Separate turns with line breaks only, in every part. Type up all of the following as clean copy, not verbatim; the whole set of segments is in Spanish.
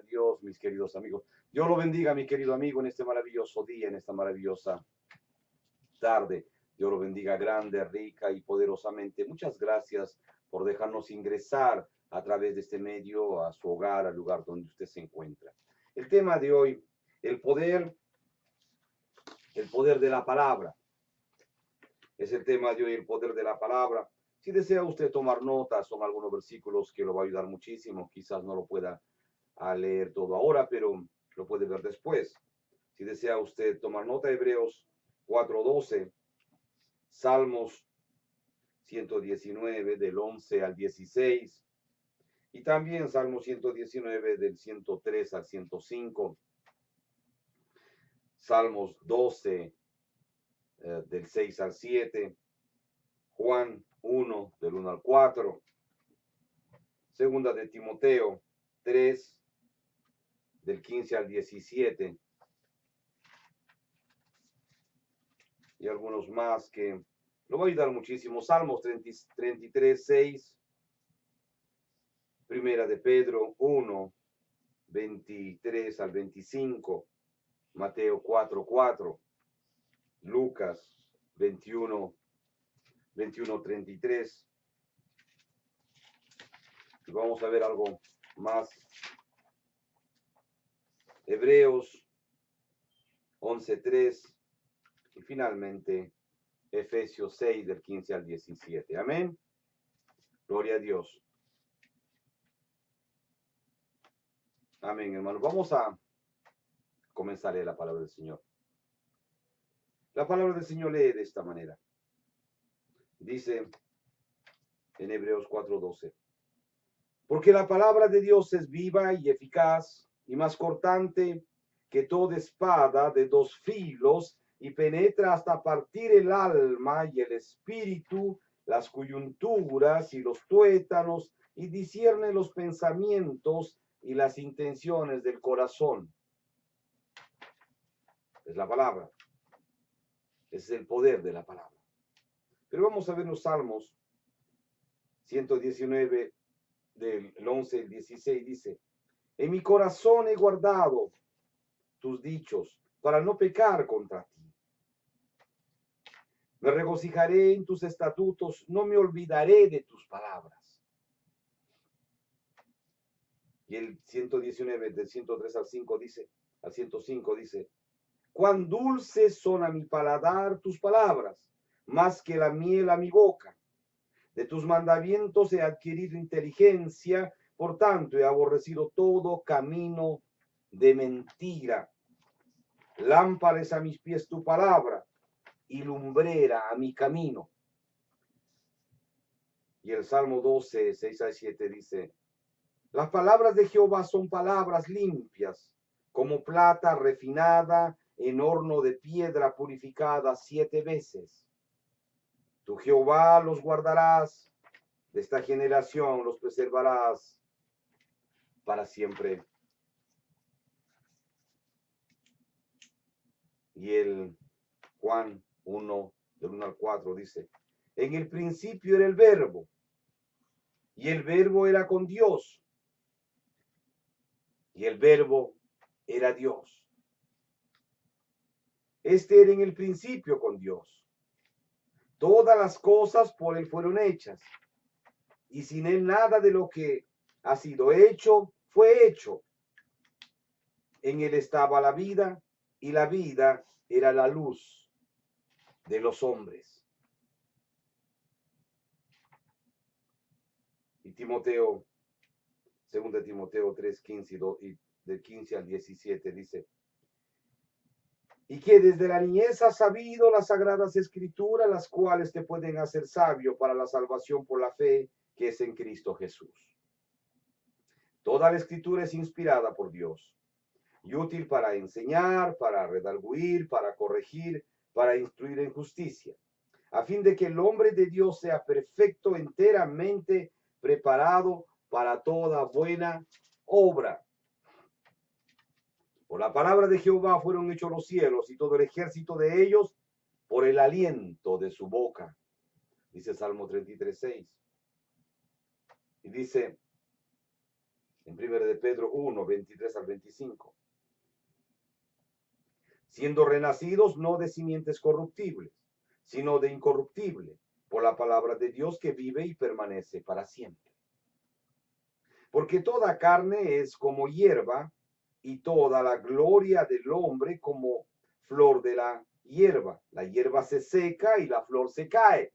Dios, mis queridos amigos. Dios lo bendiga, mi querido amigo, en este maravilloso día, en esta maravillosa tarde. Dios lo bendiga grande, rica y poderosamente. Muchas gracias por dejarnos ingresar a través de este medio a su hogar, al lugar donde usted se encuentra. El tema de hoy, el poder de la palabra. Es el tema de hoy, el poder de la palabra. Si desea usted tomar notas, son algunos versículos que lo va a ayudar muchísimo. Quizás no lo pueda leer todo ahora, pero lo puede ver después. Si desea usted tomar nota, Hebreos 4:12, Salmos 119 del 11 al 16, y también Salmo 119 del 103 al 105, Salmos 12 del 6 al 7, Juan 1 del 1 al 4, Segunda de Timoteo 3 del 15 al 17, y algunos más que lo va a ayudar muchísimo. Salmos 33, 6, Primera de Pedro 1, 23 al 25, Mateo 4, 4, Lucas 21, 21, 33. Y vamos a ver algo más. Hebreos 11, 3. Y finalmente Efesios 6 del 15 al 17. Amén. Gloria a Dios. Amén, hermanos. Vamos a comenzar a leer la palabra del Señor. La palabra del Señor lee de esta manera. Dice en Hebreos 4:12. Porque la palabra de Dios es viva y eficaz y más cortante que toda espada de dos filos y penetra hasta partir el alma y el espíritu, las coyunturas y los tuétanos, y discierne los pensamientos y las intenciones del corazón. Es la palabra. Es el poder de la palabra. Pero vamos a ver los Salmos 119 del 11 al 16. Dice: en mi corazón he guardado tus dichos para no pecar contra ti. Me regocijaré en tus estatutos, no me olvidaré de tus palabras. Y el 119 del 103 al 5 dice, al 105 dice: cuán dulces son a mi paladar tus palabras, más que la miel a mi boca. De tus mandamientos he adquirido inteligencia, por tanto he aborrecido todo camino de mentira. Lámpara es a mis pies tu palabra y lumbrera a mi camino. Y el Salmo 12, 6 al 7 dice: las palabras de Jehová son palabras limpias, como plata refinada en horno de piedra purificada 7 veces. Tú, Jehová, los guardarás, de esta generación los preservarás para siempre. Y el Juan 1, del 1 al 4 dice: en el principio era el verbo, y el verbo era con Dios, y el verbo era Dios. Este era en el principio con Dios. Todas las cosas por él fueron hechas, y sin él nada de lo que ha sido hecho fue hecho. En él estaba la vida, y la vida era la luz de los hombres. Y Timoteo, 2 Timoteo 3, 15 y del 15 al 17 dice: y que desde la niñez has sabido las sagradas escrituras, las cuales te pueden hacer sabio para la salvación por la fe que es en Cristo Jesús. Toda la escritura es inspirada por Dios y útil para enseñar, para redarguir, para corregir, para instruir en justicia, a fin de que el hombre de Dios sea perfecto, enteramente preparado para toda buena obra. Por la palabra de Jehová fueron hechos los cielos, y todo el ejército de ellos por el aliento de su boca. Dice Salmo 33, 6. Y dice En 1 de Pedro 1, 23 al 25. Siendo renacidos no de simientes corruptibles, sino de incorruptible, por la palabra de Dios que vive y permanece para siempre. Porque toda carne es como hierba, y toda la gloria del hombre como flor de la hierba. La hierba se seca y la flor se cae.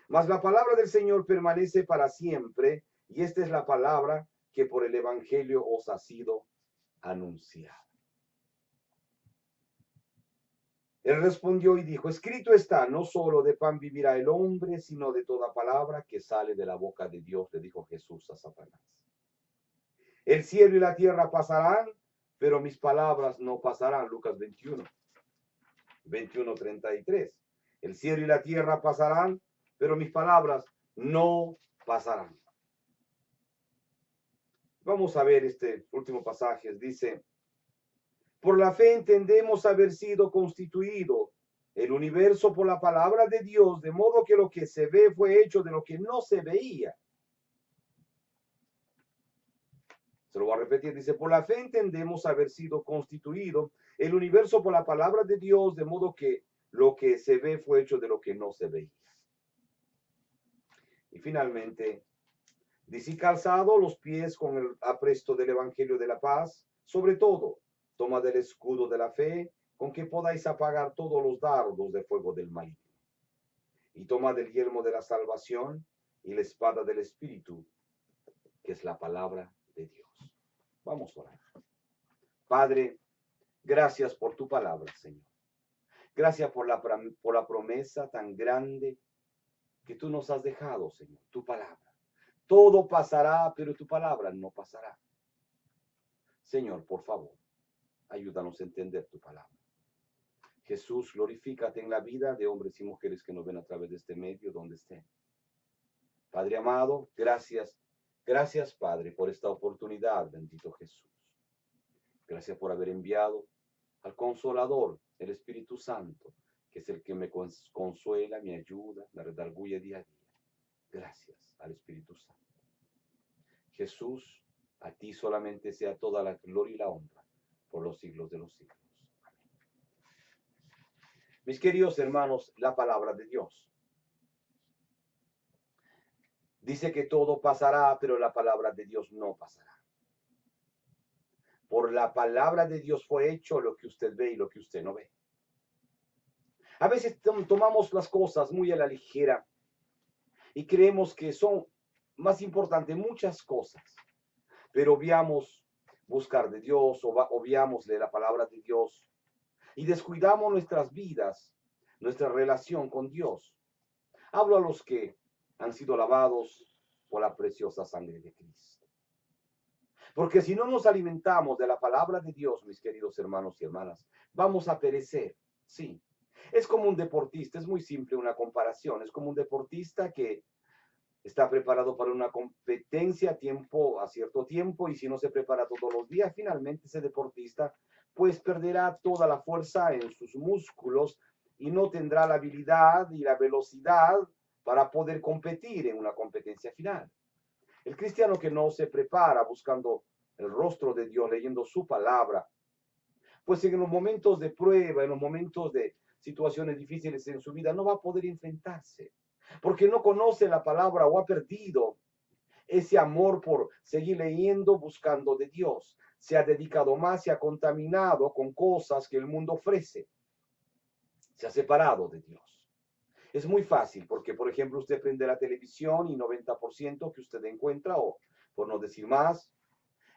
Mas la palabra del Señor permanece para siempre, y esta es la palabra que por el Evangelio os ha sido anunciada. Él respondió y dijo, escrito está, no solo de pan vivirá el hombre, sino de toda palabra que sale de la boca de Dios, le dijo Jesús a Satanás. El cielo y la tierra pasarán, pero mis palabras no pasarán. Lucas 21, 33. El cielo y la tierra pasarán, pero mis palabras no pasarán. Vamos a ver este último pasaje. Dice, por la fe entendemos haber sido constituido el universo por la palabra de Dios, de modo que lo que se ve fue hecho de lo que no se veía. Se lo voy a repetir, dice, por la fe entendemos haber sido constituido el universo por la palabra de Dios, de modo que lo que se ve fue hecho de lo que no se veía. Y finalmente, dice, y calzado los pies con el apresto del evangelio de la paz, sobre todo, toma del escudo de la fe, con que podáis apagar todos los dardos de fuego del maligno. Y toma del yelmo de la salvación y la espada del Espíritu, que es la palabra de Dios. Vamos a orar. Padre, gracias por tu palabra, Señor. Gracias por la promesa tan grande que tú nos has dejado, Señor, tu palabra. Todo pasará, pero tu palabra no pasará. Señor, por favor, ayúdanos a entender tu palabra. Jesús, glorifícate en la vida de hombres y mujeres que nos ven a través de este medio, donde estén. Padre amado, gracias, gracias, Padre, por esta oportunidad, bendito Jesús. Gracias por haber enviado al Consolador, el Espíritu Santo, que es el que me consuela, me ayuda, me redarguye día a día. Gracias al Espíritu Santo. Jesús, a ti solamente sea toda la gloria y la honra por los siglos de los siglos. Mis queridos hermanos, la palabra de Dios dice que todo pasará, pero la palabra de Dios no pasará. Por la palabra de Dios fue hecho lo que usted ve y lo que usted no ve. A veces tomamos las cosas muy a la ligera y creemos que son más importantes muchas cosas, pero obviamos buscar de Dios, obviamos de la palabra de Dios y descuidamos nuestras vidas, nuestra relación con Dios. Hablo a los que han sido lavados por la preciosa sangre de Cristo. Porque si no nos alimentamos de la palabra de Dios, mis queridos hermanos y hermanas, vamos a perecer. Sí, es como un deportista, es muy simple una comparación. Es como un deportista que está preparado para una competencia a cierto tiempo, y si no se prepara todos los días, finalmente ese deportista pues perderá toda la fuerza en sus músculos y no tendrá la habilidad y la velocidad para poder competir en una competencia final. El cristiano que no se prepara buscando el rostro de Dios, leyendo su palabra, pues en los momentos de prueba, en los momentos de situaciones difíciles en su vida, no va a poder enfrentarse, porque no conoce la palabra o ha perdido ese amor por seguir leyendo, buscando de Dios. Se ha dedicado más, se ha contaminado con cosas que el mundo ofrece. Se ha separado de Dios. Es muy fácil porque, por ejemplo, usted prende la televisión y 90% que usted encuentra, o por no decir más,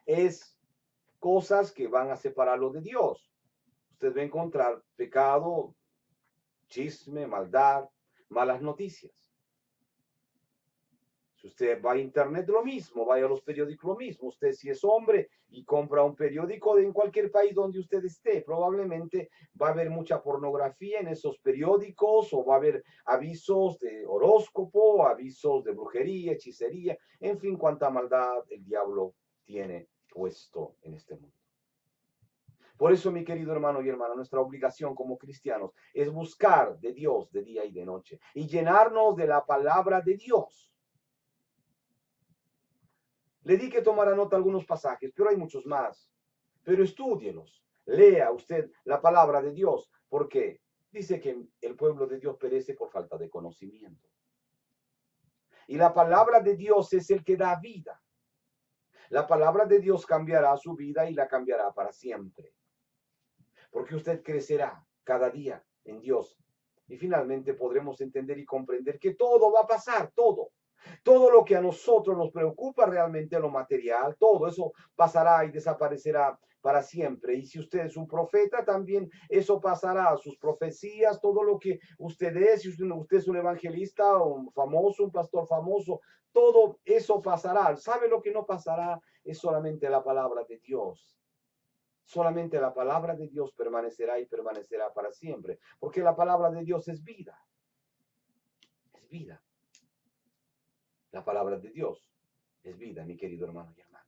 es cosas que van a separarlo de Dios. Usted va a encontrar pecado, chisme, maldad, malas noticias. Si usted va a internet, lo mismo, vaya a los periódicos, lo mismo. Usted, si es hombre y compra un periódico en cualquier país donde usted esté, probablemente va a haber mucha pornografía en esos periódicos, o va a haber avisos de horóscopo, avisos de brujería, hechicería, en fin, cuánta maldad el diablo tiene puesto en este mundo. Por eso, mi querido hermano y hermana, nuestra obligación como cristianos es buscar de Dios de día y de noche y llenarnos de la palabra de Dios. Le di que tomara nota algunos pasajes, pero hay muchos más. Pero estúdielos. Lea usted la palabra de Dios, porque dice que el pueblo de Dios perece por falta de conocimiento. Y la palabra de Dios es el que da vida. La palabra de Dios cambiará su vida y la cambiará para siempre. Porque usted crecerá cada día en Dios. Y finalmente podremos entender y comprender que todo va a pasar, todo. Todo lo que a nosotros nos preocupa realmente, lo material, todo eso pasará y desaparecerá para siempre. Y si usted es un profeta, también eso pasará. Sus profecías, todo lo que usted es, si usted es un evangelista, un famoso, un pastor famoso, todo eso pasará. ¿Sabe lo que no pasará? Es solamente la palabra de Dios. Solamente la palabra de Dios permanecerá y permanecerá para siempre. Porque la palabra de Dios es vida. Es vida. La palabra de Dios es vida, mi querido hermano y hermana.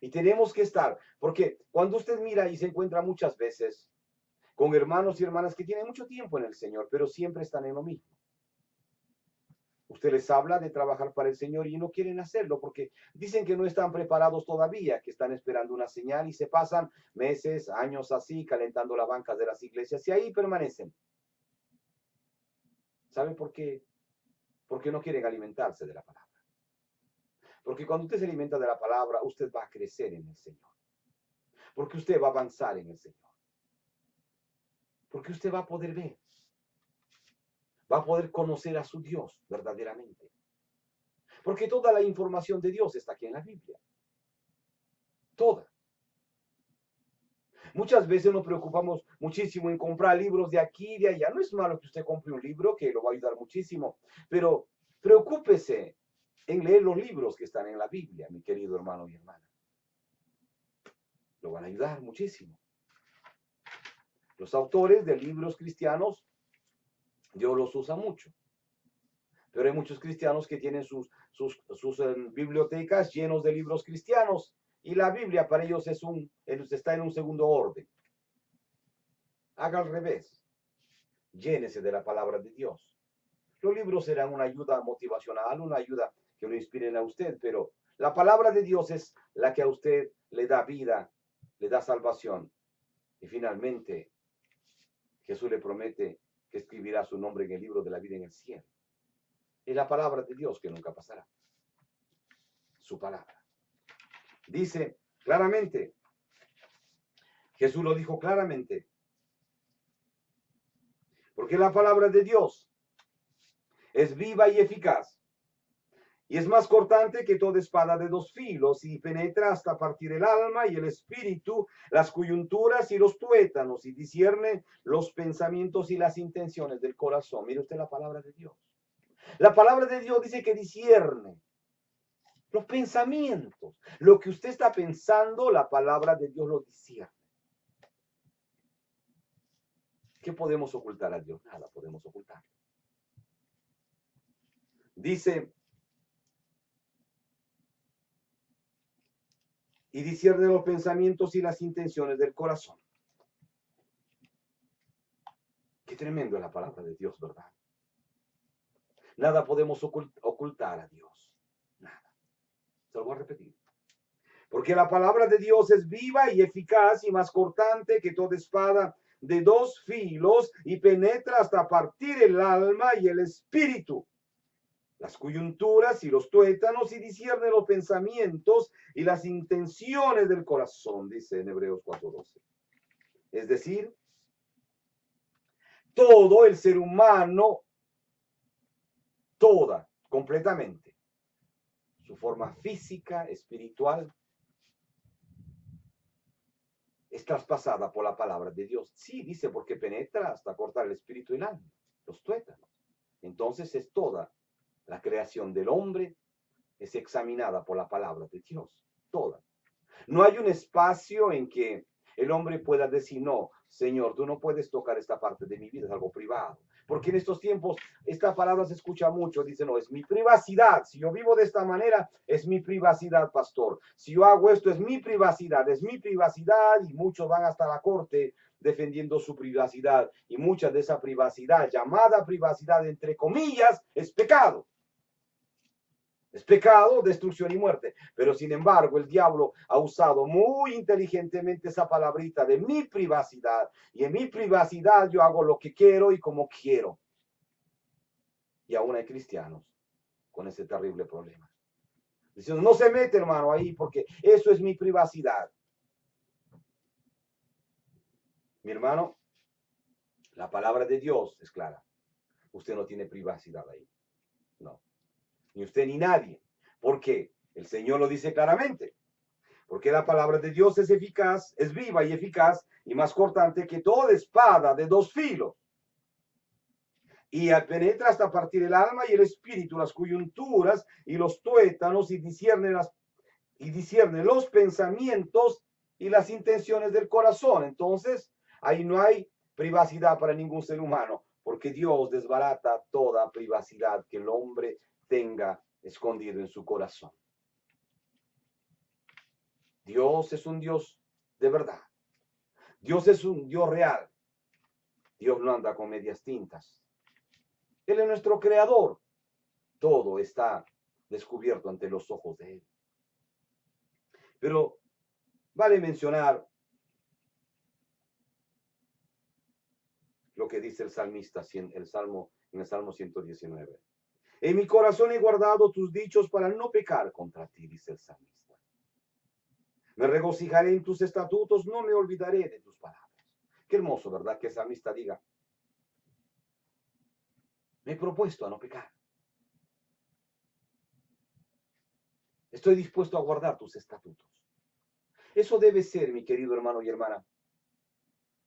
Y tenemos que estar, porque cuando usted mira y se encuentra muchas veces con hermanos y hermanas que tienen mucho tiempo en el Señor, pero siempre están en lo mismo. Usted les habla de trabajar para el Señor y no quieren hacerlo porque dicen que no están preparados todavía, que están esperando una señal y se pasan meses, años así, calentando las bancas de las iglesias y ahí permanecen. ¿Sabe por qué? Porque no quieren alimentarse de la palabra. Porque cuando usted se alimenta de la palabra, usted va a crecer en el Señor. Porque usted va a avanzar en el Señor. Porque usted va a poder ver. Va a poder conocer a su Dios verdaderamente. Porque toda la información de Dios está aquí en la Biblia. Toda. Muchas veces nos preocupamos muchísimo en comprar libros de aquí y de allá. No es malo que usted compre un libro, que lo va a ayudar muchísimo. Pero preocúpese en leer los libros que están en la Biblia, mi querido hermano y hermana. Lo van a ayudar muchísimo. Los autores de libros cristianos, Dios los usa mucho. Pero hay muchos cristianos que tienen sus bibliotecas llenos de libros cristianos y la Biblia para ellos está en un segundo orden. Haga al revés. Llénese de la palabra de Dios. Los libros serán una ayuda motivacional, una ayuda que lo inspiren a usted, pero la palabra de Dios es la que a usted le da vida, le da salvación. Y finalmente, Jesús le promete que escribirá su nombre en el libro de la vida en el cielo. Es la palabra de Dios que nunca pasará. Su palabra. Dice claramente, Jesús lo dijo claramente, porque la palabra de Dios es viva y eficaz, y es más cortante que toda espada de dos filos, y penetra hasta partir el alma y el espíritu, las coyunturas y los tuétanos, y discierne los pensamientos y las intenciones del corazón. Mire usted la palabra de Dios. La palabra de Dios dice que discierne los pensamientos. Lo que usted está pensando, la palabra de Dios lo discierne. ¿Qué podemos ocultar a Dios? Nada podemos ocultar. Dice, y discierne los pensamientos y las intenciones del corazón. Qué tremendo es la palabra de Dios, ¿verdad? Nada podemos ocultar a Dios. Nada. Se lo voy a repetir. Porque la palabra de Dios es viva y eficaz y más cortante que toda espada de dos filos y penetra hasta partir el alma y el espíritu, las coyunturas y los tuétanos, y discierne los pensamientos y las intenciones del corazón, dice en Hebreos 4:12. Es decir, todo el ser humano, toda, completamente, su forma física, espiritual, es traspasada por la palabra de Dios. Sí, dice, porque penetra hasta cortar el espíritu y el alma, los tuétanos. Entonces es toda la creación del hombre, es examinada por la palabra de Dios, toda. No hay un espacio en que el hombre pueda decir, no, Señor, tú no puedes tocar esta parte de mi vida, es algo privado. Porque en estos tiempos esta palabra se escucha mucho, dice, no, es mi privacidad. Si yo vivo de esta manera, es mi privacidad, pastor. Si yo hago esto, es mi privacidad, y muchos van hasta la corte defendiendo su privacidad. Y mucha de esa privacidad, llamada privacidad, entre comillas, es pecado. Es pecado, destrucción y muerte. Pero sin embargo, el diablo ha usado muy inteligentemente esa palabrita de mi privacidad. Y en mi privacidad yo hago lo que quiero y como quiero. Y aún hay cristianos con ese terrible problema. Diciendo, no se mete, hermano, ahí porque eso es mi privacidad. Mi hermano, la palabra de Dios es clara. Usted no tiene privacidad ahí. No. Ni usted ni nadie. ¿Por qué? El Señor lo dice claramente. Porque la palabra de Dios es eficaz, es viva y eficaz y más cortante que toda espada de dos filos. Y penetra hasta partir el alma y el espíritu, las coyunturas y los tuétanos y discierne los pensamientos y las intenciones del corazón. Entonces, ahí no hay privacidad para ningún ser humano, porque Dios desbarata toda privacidad que el hombre tenga escondido en su corazón. Dios es un Dios de verdad. Dios es un Dios real. Dios no anda con medias tintas. Él es nuestro creador. Todo está descubierto ante los ojos de Él. Pero vale mencionar lo que dice el salmista en el Salmo 119. En mi corazón he guardado tus dichos para no pecar contra ti, dice el salmista. Me regocijaré en tus estatutos, no me olvidaré de tus palabras. Qué hermoso, ¿verdad? Que el salmista diga, me he propuesto a no pecar. Estoy dispuesto a guardar tus estatutos. Eso debe ser, mi querido hermano y hermana,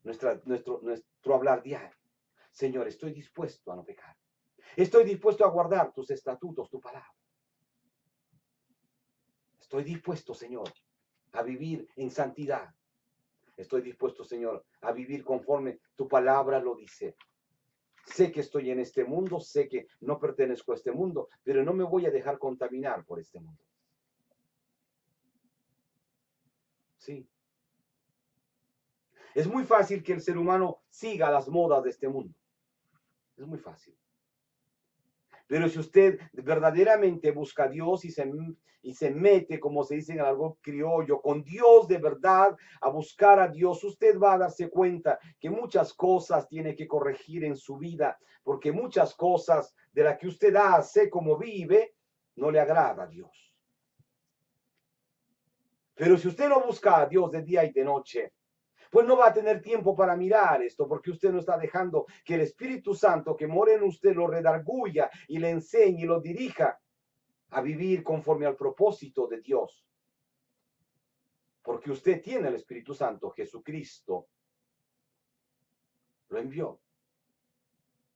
nuestro hablar diario. Señor, estoy dispuesto a no pecar. Estoy dispuesto a guardar tus estatutos, tu palabra. Estoy dispuesto, Señor, a vivir en santidad. Estoy dispuesto, Señor, a vivir conforme tu palabra lo dice. Sé que estoy en este mundo, sé que no pertenezco a este mundo, pero no me voy a dejar contaminar por este mundo. Sí. Es muy fácil que el ser humano siga las modas de este mundo. Es muy fácil. Pero si usted verdaderamente busca a Dios y se mete, como se dice en el argot criollo, con Dios de verdad, a buscar a Dios, usted va a darse cuenta que muchas cosas tiene que corregir en su vida, porque muchas cosas de las que usted hace como vive, no le agrada a Dios. Pero si usted no busca a Dios de día y de noche, pues no va a tener tiempo para mirar esto, porque usted no está dejando que el Espíritu Santo que mora en usted lo redarguya y le enseñe y lo dirija a vivir conforme al propósito de Dios. Porque usted tiene el Espíritu Santo, Jesucristo lo envió.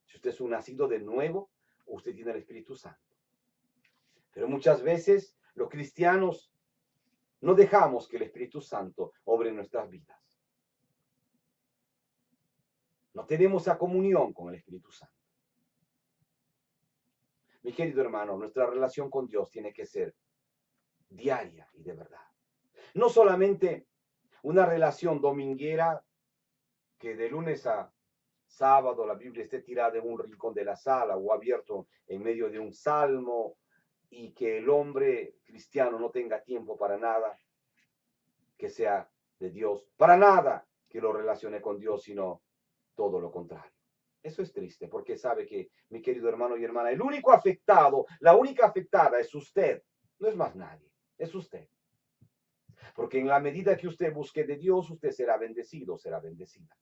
Si usted es un nacido de nuevo, usted tiene el Espíritu Santo. Pero muchas veces los cristianos no dejamos que el Espíritu Santo obre en nuestras vidas. No tenemos esa comunión con el Espíritu Santo. Mi querido hermano, nuestra relación con Dios tiene que ser diaria y de verdad. No solamente una relación dominguera que de lunes a sábado la Biblia esté tirada en un rincón de la sala o abierto en medio de un salmo y que el hombre cristiano no tenga tiempo para nada que sea de Dios, para nada que lo relacione con Dios, sino todo lo contrario. Eso es triste porque sabe que, mi querido hermano y hermana, el único afectado, la única afectada es usted, no es más nadie, es usted. Porque en la medida que usted busque de Dios, usted será bendecido, será bendecida.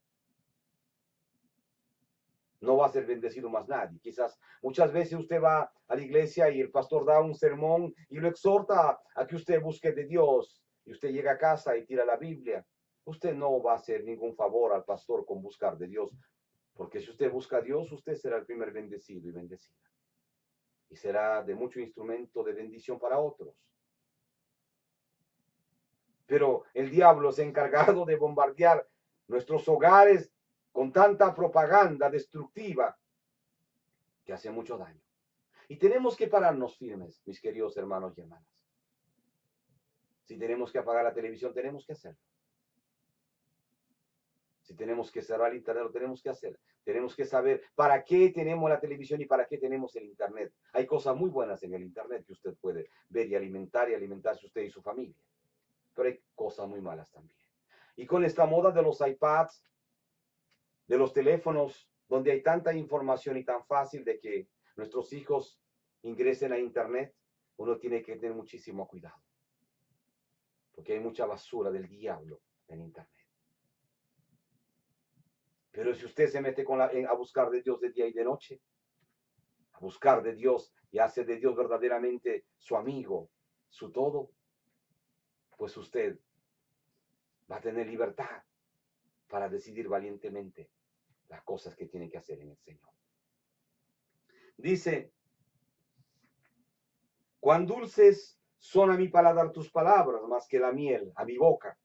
No va a ser bendecido más nadie. Quizás muchas veces usted va a la iglesia y el pastor da un sermón y lo exhorta a que usted busque de Dios y usted llega a casa y tira la Biblia. Usted no va a hacer ningún favor al pastor con buscar de Dios, porque si usted busca a Dios, usted será el primer bendecido y bendecida. Y será de mucho instrumento de bendición para otros. Pero el diablo se ha encargado de bombardear nuestros hogares con tanta propaganda destructiva que hace mucho daño. Y tenemos que pararnos firmes, mis queridos hermanos y hermanas. Si tenemos que apagar la televisión, tenemos que hacerlo. Si tenemos que cerrar el internet, lo tenemos que hacer. Tenemos que saber para qué tenemos la televisión y para qué tenemos el internet. Hay cosas muy buenas en el internet que usted puede ver y alimentarse usted y su familia. Pero hay cosas muy malas también. Y con esta moda de los iPads, de los teléfonos, donde hay tanta información y tan fácil de que nuestros hijos ingresen a internet, uno tiene que tener muchísimo cuidado. Porque hay mucha basura del diablo en internet. Pero si usted se mete a buscar de Dios de día y de noche, a buscar de Dios y hace de Dios verdaderamente su amigo, su todo, pues usted va a tener libertad para decidir valientemente las cosas que tiene que hacer en el Señor. Dice, cuán dulces son a mi paladar tus palabras, más que la miel a mi boca.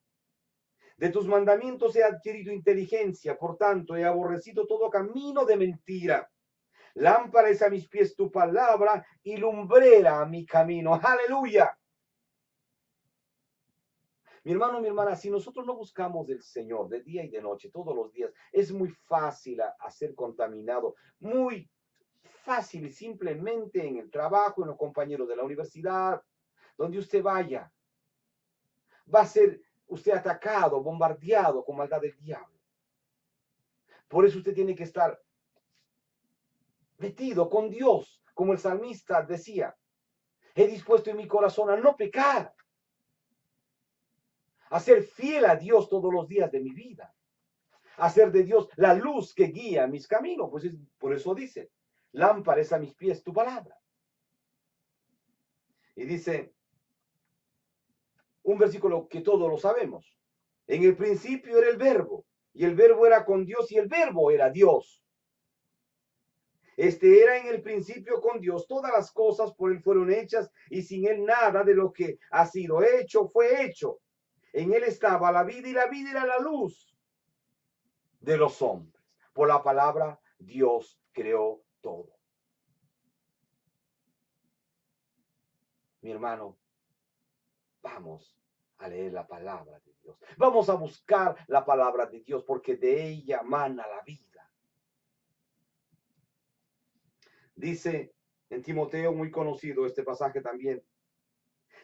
De tus mandamientos he adquirido inteligencia, por tanto he aborrecido todo camino de mentira. Lámpara es a mis pies tu palabra y lumbrera a mi camino. Aleluya. Mi hermano, mi hermana, si nosotros no buscamos del Señor de día y de noche, todos los días, es muy fácil a ser contaminado, muy fácil y simplemente en el trabajo, en los compañeros de la universidad, donde usted vaya, va a ser usted atacado, bombardeado con maldad del diablo. Por eso usted tiene que estar metido con Dios, como el salmista decía, he dispuesto en mi corazón a no pecar, a ser fiel a Dios todos los días de mi vida, a ser de Dios la luz que guía mis caminos. Pues por eso dice, lámpara es a mis pies tu palabra. Y dice un versículo que todos lo sabemos. En el principio era el verbo, y el verbo era con Dios, y el verbo era Dios. Este era en el principio con Dios, todas las cosas por él fueron hechas, y sin él nada de lo que ha sido hecho fue hecho. En él estaba la vida, y la vida era la luz de los hombres. Por la palabra Dios creó todo. Mi hermano, vamos a leer la palabra de Dios. Vamos a buscar la palabra de Dios porque de ella mana la vida. Dice en Timoteo, muy conocido este pasaje también,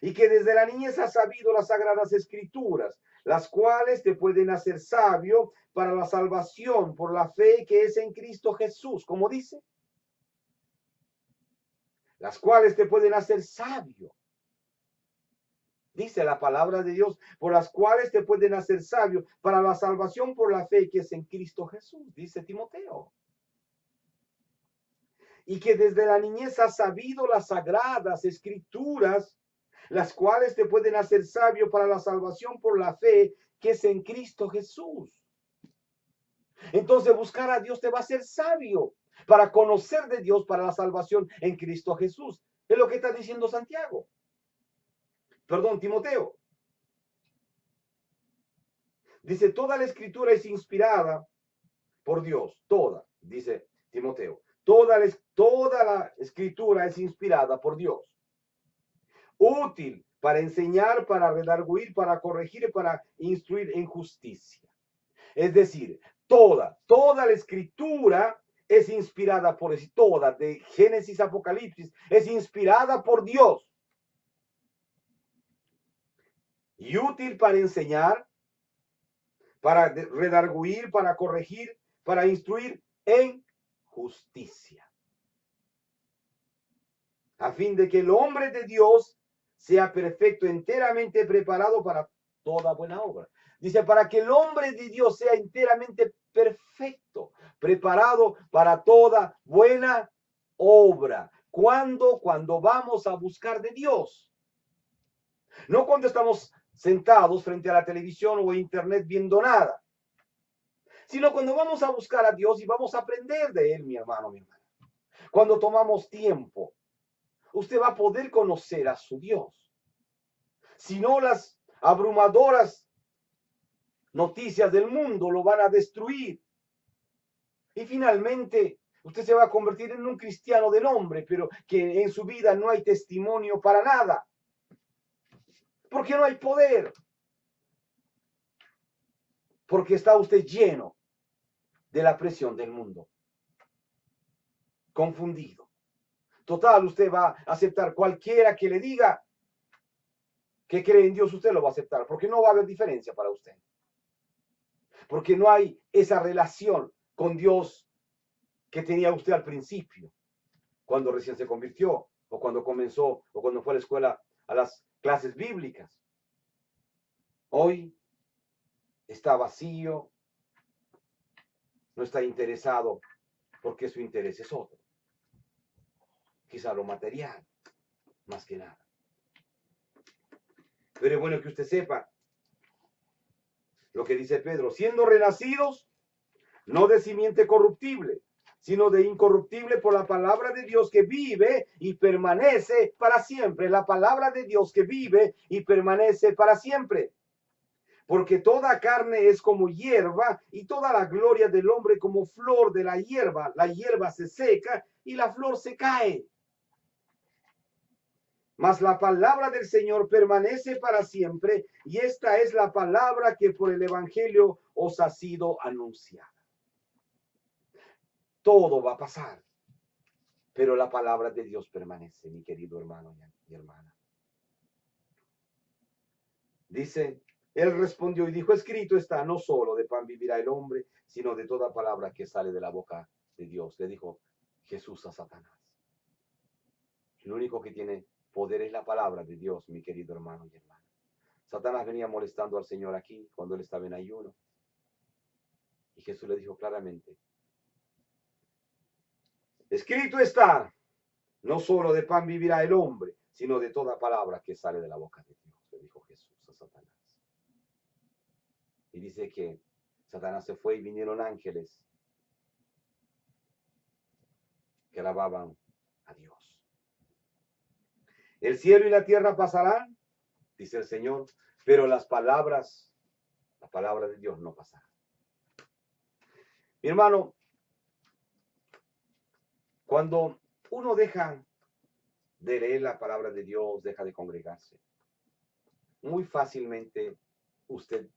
y que desde la niñez has sabido las sagradas escrituras, las cuales te pueden hacer sabio para la salvación por la fe que es en Cristo Jesús, como dice, las cuales te pueden hacer sabio. Dice la palabra de Dios, por las cuales te pueden hacer sabio para la salvación por la fe que es en Cristo Jesús, dice Timoteo. Y que desde la niñez has sabido las sagradas escrituras, las cuales te pueden hacer sabio para la salvación por la fe que es en Cristo Jesús. Entonces buscar a Dios te va a hacer sabio para conocer de Dios para la salvación en Cristo Jesús. Es lo que está diciendo Santiago. Perdón, Timoteo. Dice, toda la escritura es inspirada por Dios. Toda, dice Timoteo. Toda la escritura es inspirada por Dios. Útil para enseñar, para redarguir, para corregir y para instruir en justicia. Es decir, toda la escritura es inspirada por Dios. Toda, de Génesis a Apocalipsis, es inspirada por Dios. Y útil para enseñar, para redarguir, para corregir, para instruir en justicia. A fin de que el hombre de Dios sea perfecto, enteramente preparado para toda buena obra. Dice, para que el hombre de Dios sea enteramente perfecto, preparado para toda buena obra. ¿Cuándo? Cuando vamos a buscar de Dios. No cuando estamos sentados frente a la televisión o internet viendo nada, sino cuando vamos a buscar a Dios y vamos a aprender de Él, mi hermano, mi hermana. Cuando tomamos tiempo, usted va a poder conocer a su Dios. Si no, las abrumadoras noticias del mundo lo van a destruir. Y finalmente, usted se va a convertir en un cristiano de nombre, pero que en su vida no hay testimonio para nada. Porque no hay poder. porque está usted lleno de la presión del mundo, confundido. Total, usted va a aceptar cualquiera que le diga que cree en Dios, usted lo va a aceptar, porque no va a haber diferencia para usted. Porque no hay esa relación con Dios que tenía usted al principio, cuando recién se convirtió, o cuando comenzó, o cuando fue a la escuela, a las clases bíblicas. Hoy está vacío, no está interesado, porque su interés es otro. Quizá lo material, más que nada. Pero es bueno que usted sepa lo que dice Pedro, siendo renacidos, no de simiente corruptible, sino de incorruptible por la palabra de Dios que vive y permanece para siempre. La palabra de Dios que vive y permanece para siempre. Porque toda carne es como hierba y toda la gloria del hombre como flor de la hierba. La hierba se seca y la flor se cae. Mas la palabra del Señor permanece para siempre, y esta es la palabra que por el Evangelio os ha sido anunciada. Todo va a pasar, pero la palabra de Dios permanece, mi querido hermano y hermana. Dice, él respondió y dijo, escrito está, no solo de pan vivirá el hombre, sino de toda palabra que sale de la boca de Dios. Le dijo Jesús a Satanás. El único que tiene poder es la palabra de Dios, mi querido hermano y hermana. Satanás venía molestando al Señor aquí cuando él estaba en ayuno. Y Jesús le dijo claramente, escrito está, no solo de pan vivirá el hombre, sino de toda palabra que sale de la boca de Dios, le dijo Jesús a Satanás. Y dice que Satanás se fue y vinieron ángeles que alababan a Dios. El cielo y la tierra pasarán, dice el Señor, pero la palabra de Dios no pasará. Mi hermano, cuando uno deja de leer la palabra de Dios, deja de congregarse, muy fácilmente usted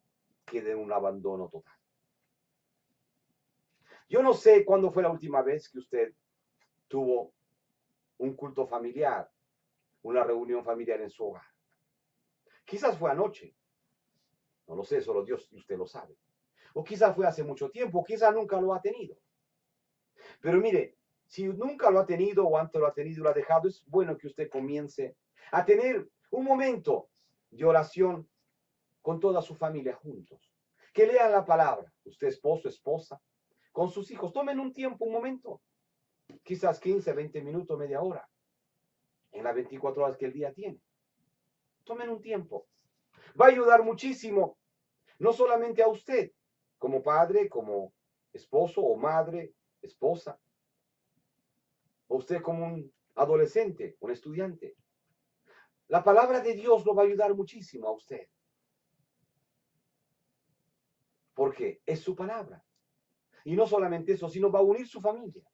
queda en un abandono total. Yo no sé cuándo fue la última vez que usted tuvo un culto familiar, una reunión familiar en su hogar. Quizás fue anoche, no lo sé, solo Dios y usted lo sabe. O quizás fue hace mucho tiempo, quizás nunca lo ha tenido. Pero mire, si nunca lo ha tenido o antes lo ha tenido y lo ha dejado, es bueno que usted comience a tener un momento de oración con toda su familia juntos. Que lean la palabra, usted esposo, esposa, con sus hijos. Tomen un tiempo, un momento, quizás 15, 20 minutos, media hora, en las 24 horas que el día tiene. Tomen un tiempo. Va a ayudar muchísimo, no solamente a usted, como padre, como esposo o madre, esposa, o usted como un adolescente, un estudiante. La palabra de Dios lo va a ayudar muchísimo a usted. Porque es su palabra. Y no solamente eso, sino va a unir su familia.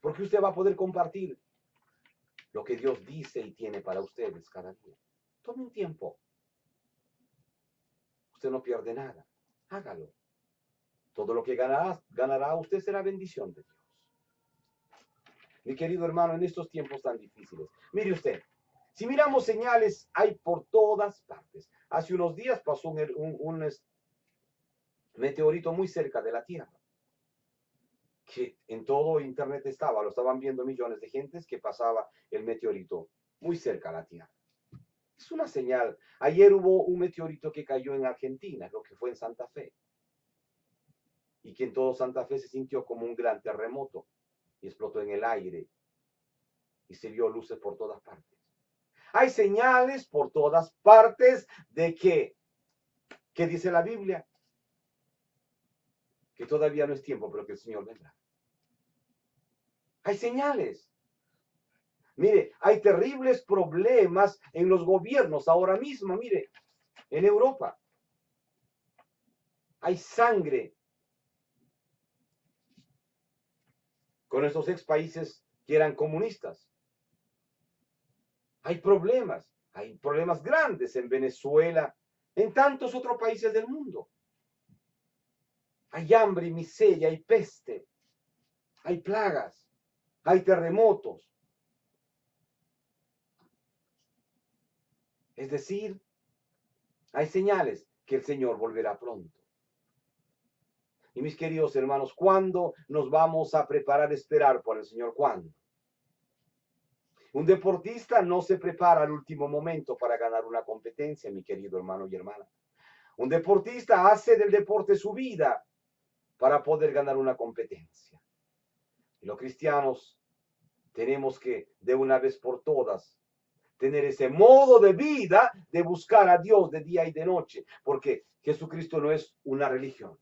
Porque usted va a poder compartir lo que Dios dice y tiene para ustedes cada día. Tome un tiempo. Usted no pierde nada. Hágalo. Todo lo que ganará usted será bendición de Dios. Mi querido hermano, en estos tiempos tan difíciles, mire usted, si miramos señales, hay por todas partes. Hace unos días pasó un meteorito muy cerca de la Tierra, que en todo internet estaba, lo estaban viendo millones de gentes que pasaba el meteorito muy cerca a la Tierra. Es una señal. Ayer hubo un meteorito que cayó en Argentina, creo que fue en Santa Fe, y que en todo Santa Fe se sintió como un gran terremoto y explotó en el aire y se vio luces por todas partes. Hay señales por todas partes de que, ¿qué dice la Biblia? Que todavía no es tiempo, pero que el Señor vendrá. Hay señales. Mire, hay terribles problemas en los gobiernos ahora mismo, mire, en Europa. Hay sangre con estos ex países que eran comunistas. Hay problemas grandes en Venezuela, en tantos otros países del mundo. Hay hambre y miseria, hay peste, hay plagas, hay terremotos. Es decir, hay señales que el Señor volverá pronto. Y mis queridos hermanos, ¿cuándo nos vamos a preparar a esperar por el Señor? ¿Cuándo? Un deportista no se prepara al último momento para ganar una competencia, mi querido hermano y hermana. Un deportista hace del deporte su vida para poder ganar una competencia. Y los cristianos tenemos que, de una vez por todas, tener ese modo de vida de buscar a Dios de día y de noche, porque Jesucristo no es una religión,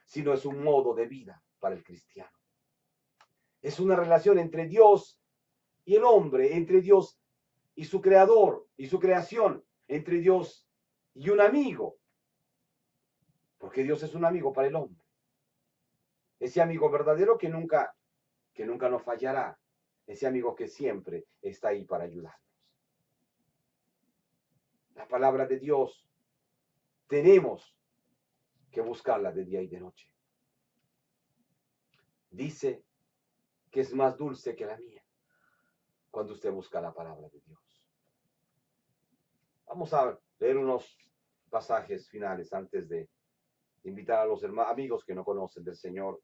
sino es un modo de vida para el cristiano. Es una relación entre Dios y el hombre, entre Dios y su creador y su creación, entre Dios y un amigo, porque Dios es un amigo para el hombre. Ese amigo verdadero que nunca nos fallará, ese amigo que siempre está ahí para ayudarnos. La palabra de Dios tenemos que buscarla de día y de noche. Dice que es más dulce que la mía cuando usted busca la palabra de Dios. Vamos a leer unos pasajes finales antes de invitar a los amigos que no conocen del Señor.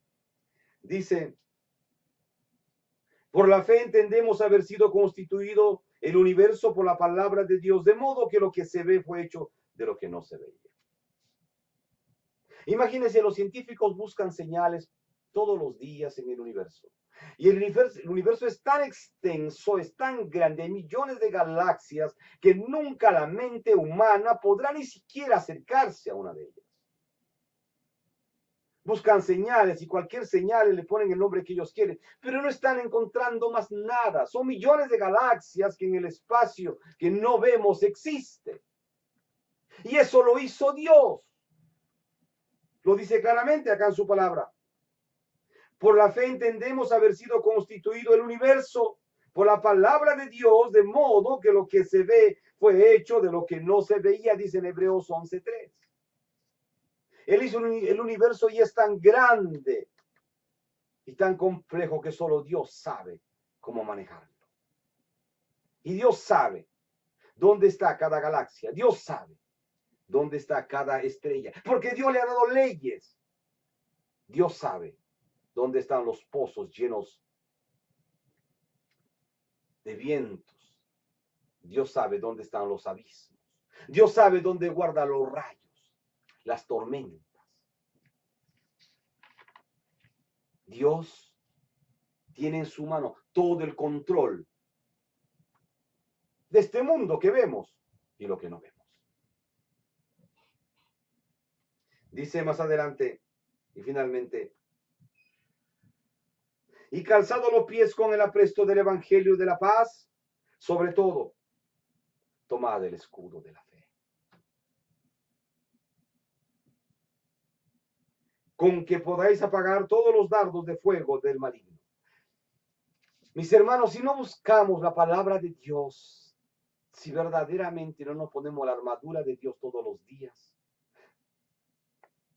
Dice, por la fe entendemos haber sido constituido el universo por la palabra de Dios, de modo que lo que se ve fue hecho de lo que no se veía. Imagínense, los científicos buscan señales todos los días en el universo. Y el universo es tan extenso, es tan grande, hay millones de galaxias que nunca la mente humana podrá ni siquiera acercarse a una de ellas. Buscan señales y cualquier señal le ponen el nombre que ellos quieren, pero no están encontrando más nada. Son millones de galaxias que en el espacio que no vemos existen. Y eso lo hizo Dios. Lo dice claramente acá en su palabra. Por la fe entendemos haber sido constituido el universo por la palabra de Dios, de modo que lo que se ve fue hecho de lo que no se veía, dice en Hebreos 11:3. Él hizo el universo y es tan grande y tan complejo que solo Dios sabe cómo manejarlo. Y Dios sabe dónde está cada galaxia. Dios sabe dónde está cada estrella, porque Dios le ha dado leyes. Dios sabe dónde están los pozos llenos de vientos. Dios sabe dónde están los abismos. Dios sabe dónde guarda los rayos, las tormentas. Dios tiene en su mano todo el control de este mundo que vemos y lo que no vemos. Dice más adelante, y finalmente, y calzado los pies con el apresto del evangelio de la paz, sobre todo, tomad el escudo de la fe, con que podáis apagar todos los dardos de fuego del maligno. Mis hermanos, si no buscamos la palabra de Dios, si verdaderamente no nos ponemos la armadura de Dios todos los días,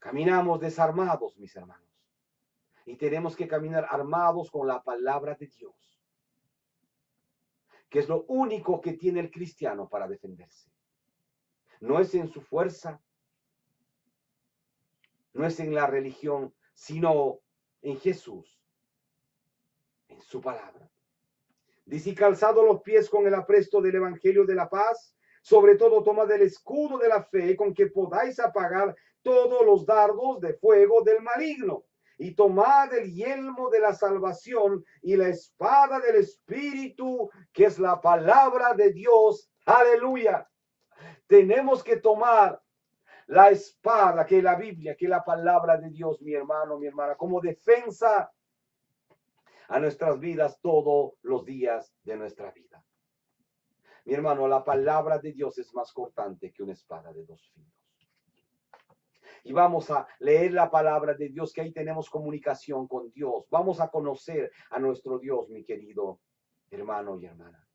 caminamos desarmados, mis hermanos. Y tenemos que caminar armados con la palabra de Dios, que es lo único que tiene el cristiano para defenderse. No es en su fuerza, no es en la religión, sino en Jesús, en su palabra. Dice, calzado los pies con el apresto del evangelio de la paz, sobre todo tomad el escudo de la fe, con que podáis apagar todos los dardos de fuego del maligno. Y tomad el yelmo de la salvación y la espada del Espíritu, que es la palabra de Dios. Aleluya. Tenemos que tomar la espada, que es la Biblia, que es la palabra de Dios, mi hermano, mi hermana, como defensa a nuestras vidas todos los días de nuestra vida. Mi hermano, la palabra de Dios es más cortante que una espada de dos filos. Y vamos a leer la palabra de Dios, que ahí tenemos comunicación con Dios. Vamos a conocer a nuestro Dios, mi querido hermano y hermana.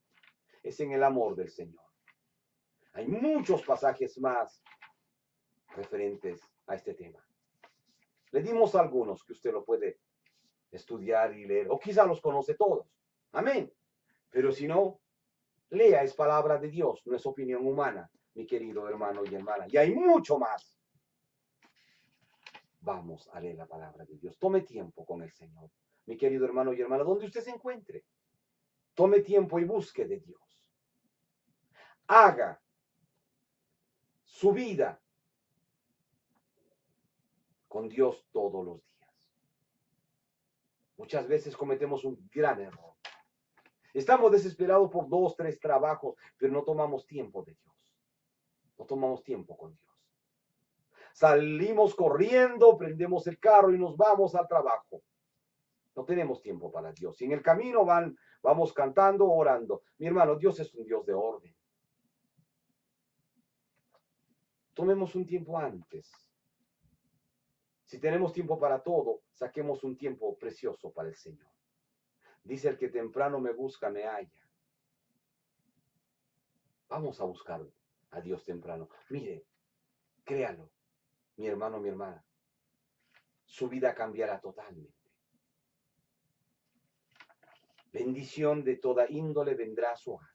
Es en el amor del Señor. Hay muchos pasajes más referentes a este tema. Le dimos algunos que usted lo puede estudiar y leer, o quizá los conoce todos. Amén. Pero si no, lea, es palabra de Dios, no es opinión humana, mi querido hermano y hermana. Y hay mucho más. Vamos a leer la palabra de Dios. Tome tiempo con el Señor, mi querido hermano y hermana, donde usted se encuentre. Tome tiempo y busque de Dios. Haga su vida con Dios todos los días. Muchas veces cometemos un gran error. Estamos desesperados por 2, 3 trabajos, pero no tomamos tiempo de Dios. No tomamos tiempo con Dios. Salimos corriendo, prendemos el carro y nos vamos al trabajo. No tenemos tiempo para Dios. Y en el camino vamos cantando, orando. Mi hermano, Dios es un Dios de orden. Tomemos un tiempo antes. Si tenemos tiempo para todo, saquemos un tiempo precioso para el Señor. Dice: el que temprano me busca, me halla. Vamos a buscar a Dios temprano. Mire, créalo, mi hermano, mi hermana. Su vida cambiará totalmente. Bendición de toda índole vendrá a su hogar.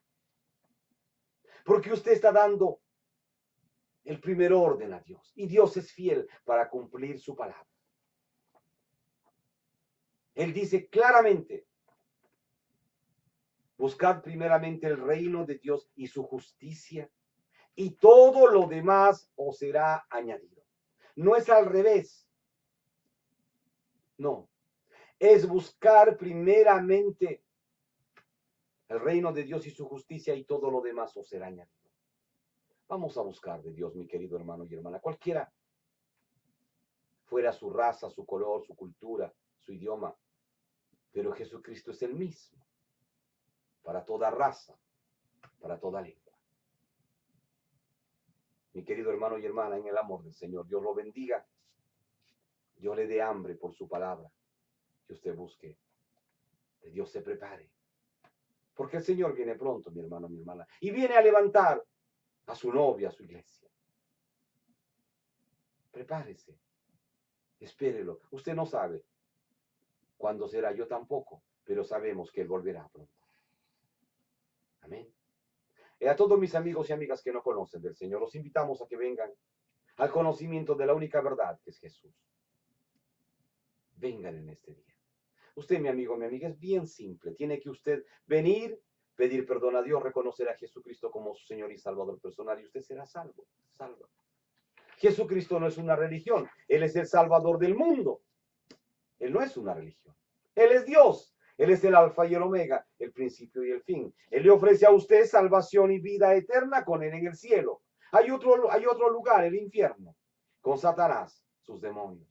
Porque usted está dando el primer orden a Dios. Y Dios es fiel para cumplir su palabra. Él dice claramente: buscad primeramente el reino de Dios y su justicia, y todo lo demás os será añadido. No es al revés. No. Es buscar primeramente el reino de Dios y su justicia, y todo lo demás os será añadido. Vamos a buscar de Dios, mi querido hermano y hermana, cualquiera fuera su raza, su color, su cultura, su idioma, pero Jesucristo es el mismo para toda raza, para toda lengua. Mi querido hermano y hermana, en el amor del Señor, Dios lo bendiga, Dios le dé hambre por su palabra, que usted busque, que Dios se prepare, porque el Señor viene pronto, mi hermano, mi hermana, y viene a levantar a su novia, a su iglesia. Prepárese, espérelo. Usted no sabe cuándo será, yo tampoco, pero sabemos que Él volverá pronto. Amén. Y a todos mis amigos y amigas que no conocen del Señor, los invitamos a que vengan al conocimiento de la única verdad, que es Jesús. Vengan en este día. Usted, mi amigo, mi amiga, es bien simple. Tiene que usted venir, pedir perdón a Dios, reconocer a Jesucristo como su Señor y Salvador personal, y usted será salvo, salva. Jesucristo no es una religión, Él es el Salvador del mundo. Él no es una religión. Él es Dios. Él es el alfa y el omega, el principio y el fin. Él le ofrece a usted salvación y vida eterna con Él en el cielo. Hay otro lugar, el infierno, con Satanás, sus demonios.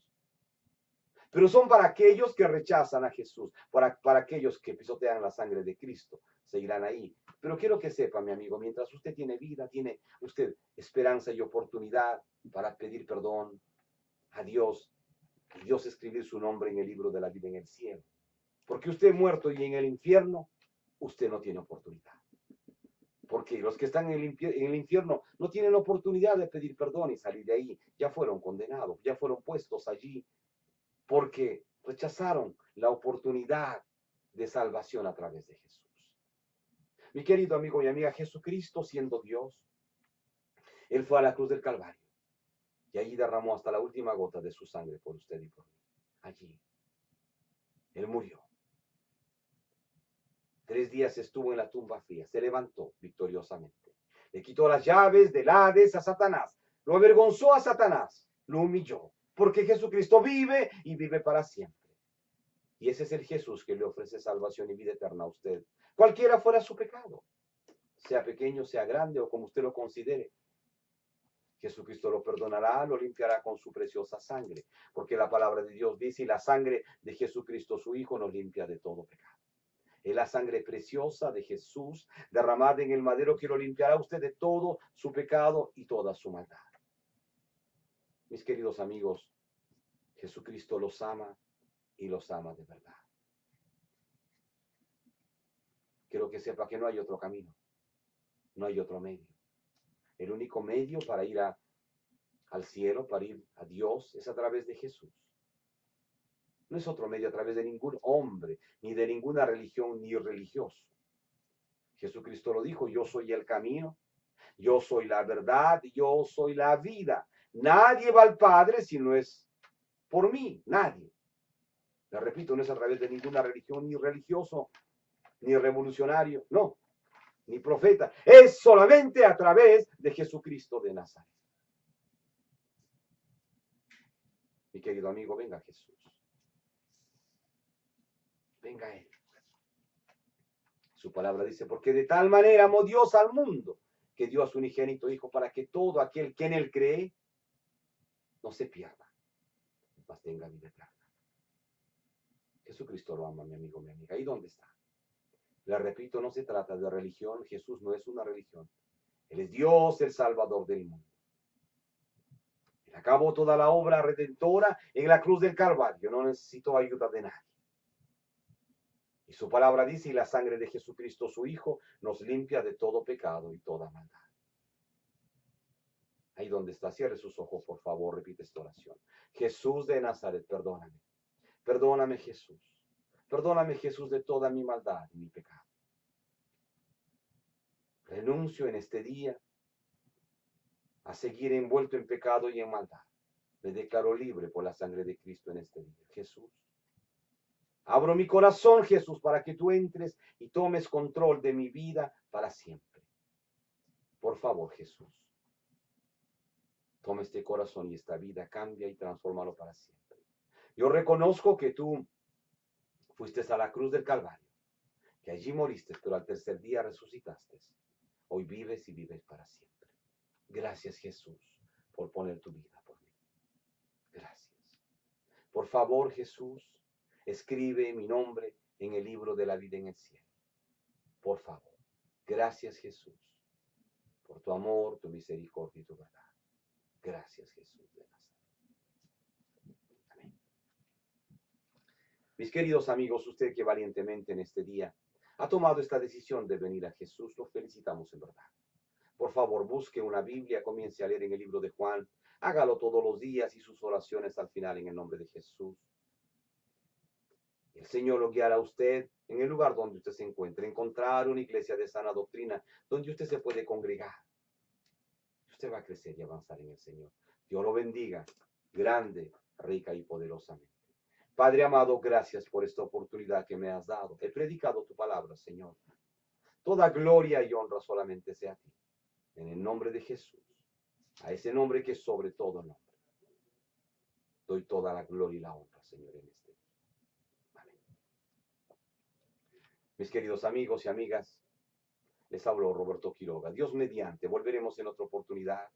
Pero son para aquellos que rechazan a Jesús, para aquellos que pisotean la sangre de Cristo, se irán ahí. Pero quiero que sepa, mi amigo, mientras usted tiene vida, tiene usted esperanza y oportunidad para pedir perdón a Dios, y Dios escribir su nombre en el libro de la vida en el cielo. Porque usted muerto y en el infierno, usted no tiene oportunidad. Porque los que están en el infierno no tienen oportunidad de pedir perdón y salir de ahí. Ya fueron condenados, ya fueron puestos allí porque rechazaron la oportunidad de salvación a través de Jesús. Mi querido amigo y amiga, Jesucristo, siendo Dios, Él fue a la cruz del Calvario y allí derramó hasta la última gota de su sangre por usted y por mí. Allí. Él murió. 3 días estuvo en la tumba fría, se levantó victoriosamente. Le quitó las llaves del Hades a Satanás, lo avergonzó a Satanás, lo humilló, porque Jesucristo vive y vive para siempre. Y ese es el Jesús que le ofrece salvación y vida eterna a usted, cualquiera fuera su pecado, sea pequeño, sea grande o como usted lo considere. Jesucristo lo perdonará, lo limpiará con su preciosa sangre, porque la palabra de Dios dice: y la sangre de Jesucristo su Hijo nos limpia de todo pecado. Es la sangre preciosa de Jesús derramada en el madero que lo limpiará a usted de todo su pecado y toda su maldad. Mis queridos amigos, Jesucristo los ama y los ama de verdad. Quiero que sepa que no hay otro camino, no hay otro medio. El único medio para ir al cielo, para ir a Dios, es a través de Jesús. No es otro medio a través de ningún hombre, ni de ninguna religión, ni religioso. Jesucristo lo dijo, yo soy el camino, yo soy la verdad, yo soy la vida. Nadie va al Padre si no es por mí, nadie. Le repito, no es a través de ninguna religión, ni religioso, ni revolucionario, no, ni profeta. Es solamente a través de Jesucristo de Nazaret. Mi querido amigo, venga Jesús. Venga Él. Su palabra dice, porque de tal manera amó Dios al mundo, que dio a su unigénito Hijo para que todo aquel que en Él cree no se pierda, mas tenga vida eterna. Jesucristo lo ama, mi amigo, mi amiga. ¿Y dónde está? Le repito, no se trata de religión. Jesús no es una religión. Él es Dios, el Salvador del mundo. Él acabó toda la obra redentora en la cruz del Calvario. No necesitó ayuda de nadie. Y su palabra dice, y la sangre de Jesucristo, su Hijo, nos limpia de todo pecado y toda maldad. Ahí donde está, cierre sus ojos, por favor, repite esta oración. Jesús de Nazaret, perdóname. Perdóname, Jesús. Perdóname, Jesús, de toda mi maldad y mi pecado. Renuncio en este día a seguir envuelto en pecado y en maldad. Me declaro libre por la sangre de Cristo en este día. Jesús. Abro mi corazón, Jesús, para que tú entres y tomes control de mi vida para siempre. Por favor, Jesús. Toma este corazón y esta vida, cambia y transfórmalo para siempre. Yo reconozco que tú fuiste a la cruz del Calvario, que allí moriste, pero al tercer día resucitaste. Hoy vives y vives para siempre. Gracias, Jesús, por poner tu vida por mí. Gracias. Por favor, Jesús, escribe mi nombre en el libro de la vida en el cielo. Por favor. Gracias, Jesús, por tu amor, tu misericordia y tu verdad. Gracias, Jesús de Nazaret. Amén. Mis queridos amigos, usted que valientemente en este día ha tomado esta decisión de venir a Jesús, lo felicitamos en verdad. Por favor, busque una Biblia, comience a leer en el libro de Juan, hágalo todos los días y sus oraciones al final en el nombre de Jesús. El Señor lo guiará a usted en el lugar donde usted se encuentre, encontrar una iglesia de sana doctrina donde usted se puede congregar. Usted va a crecer y avanzar en el Señor. Dios lo bendiga, grande, rica y poderosamente. Padre amado, gracias por esta oportunidad que me has dado. He predicado tu palabra, Señor. Toda gloria y honra solamente sea a ti. En el nombre de Jesús, a ese nombre que es sobre todo nombre, doy toda la gloria y la honra, Señor, en este día. Amén. Mis queridos amigos y amigas, les habló Roberto Quiroga. Dios mediante, volveremos en otra oportunidad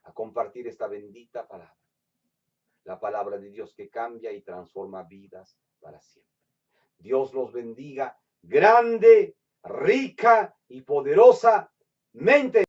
a compartir esta bendita palabra. La palabra de Dios que cambia y transforma vidas para siempre. Dios los bendiga grande, rica y poderosamente.